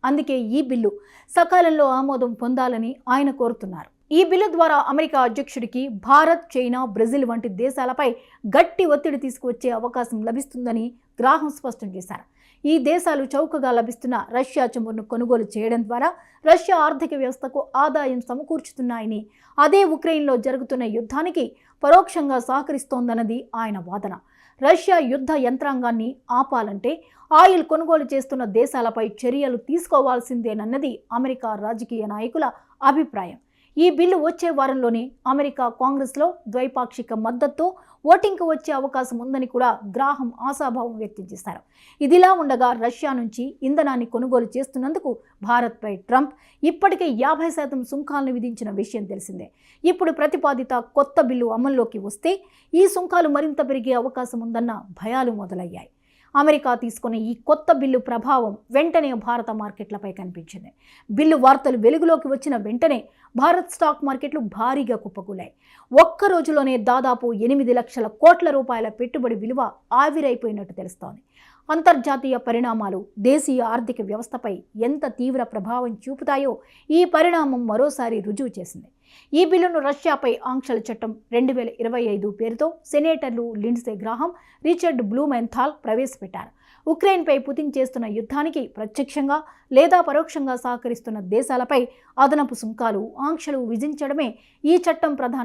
అందుకే ఈ బిల్లు సకాలంలో ఆమోదం పొందాలని ఆయన కోరుతున్నారు. ఈ బిల్లు ద్వారా అమెరికా అధ్యక్షుడికి భారత్, చైనా, బ్రెజిల్ వంటి దేశాలపై గట్టి ఒత్తిడి తీసుకువచ్చే అవకాశం లభిస్తుందని గ్రాహం స్పష్టం చేశారు. ఈ దేశాలు చౌకగా లభిస్తున్న రష్యా చమురును కొనుగోలు చేయడం ద్వారా రష్యా ఆర్థిక వ్యవస్థకు ఆదాయం సమకూర్చుతున్నాయని, అదే ఉక్రెయిన్లో జరుగుతున్న యుద్ధానికి పరోక్షంగా సహకరిస్తోందన్నది ఆయన వాదన. రష్యా యుద్ధ యంత్రాంగాన్ని ఆపాలంటే ఆయిల్ కొనుగోలు చేస్తున్న దేశాలపై చర్యలు తీసుకోవాల్సిందేనన్నది అమెరికా రాజకీయ నాయకుల అభిప్రాయం. ఈ బిల్లు వచ్చే వారంలోనే అమెరికా కాంగ్రెస్లో ద్వైపాక్షిక మద్దతుతో ఓటింగ్కు వచ్చే అవకాశం ఉందని కూడా గ్రాహం ఆశాభావం వ్యక్తం చేశారు. ఇదిలా ఉండగా రష్యా నుంచి ఇంధనాన్ని కొనుగోలు చేస్తున్నందుకు భారత్పై ట్రంప్ ఇప్పటికే 50% సుంకాలను విధించిన విషయం తెలిసిందే. ఇప్పుడు ప్రతిపాదిత కొత్త బిల్లు అమల్లోకి వస్తే ఈ సుంకాలు మరింత పెరిగే అవకాశం ఉందన్న భయాలు మొదలయ్యాయి. అమెరికా తీసుకున్న ఈ కొత్త బిల్లు ప్రభావం వెంటనే భారత మార్కెట్లపై కనిపించింది. బిల్లు వార్తలు వెలుగులోకి వచ్చిన వెంటనే భారత్ స్టాక్ మార్కెట్లు భారీగా కుప్పకూలాయి. ఒక్క రోజులోనే దాదాపు 8 లక్షల కోట్ల రూపాయల పెట్టుబడి విలువ ఆవిరైపోయినట్టు తెలుస్తోంది. అంతర్జాతీయ పరిణామాలు దేశీయ ఆర్థిక వ్యవస్థపై ఎంత తీవ్ర ప్రభావం చూపుతాయో ఈ పరిణామం మరోసారి రుజువు చేసింది. ఈ బిల్లును రష్యాపై ఆంక్షల చట్టం 2025 పేరుతో సెనేటర్లు లిండ్సే గ్రాహం, రిచర్డ్ బ్లూమెంథాల్ ప్రవేశపెట్టారు. ఉక్రెయిన్పై పుతిన్ చేస్తున్న యుద్ధానికి ప్రత్యక్షంగా లేదా పరోక్షంగా సహకరిస్తున్న దేశాలపై అదనపు సుంకాలు, ఆంక్షలు విధించడమే ఈ చట్టం ప్రధాన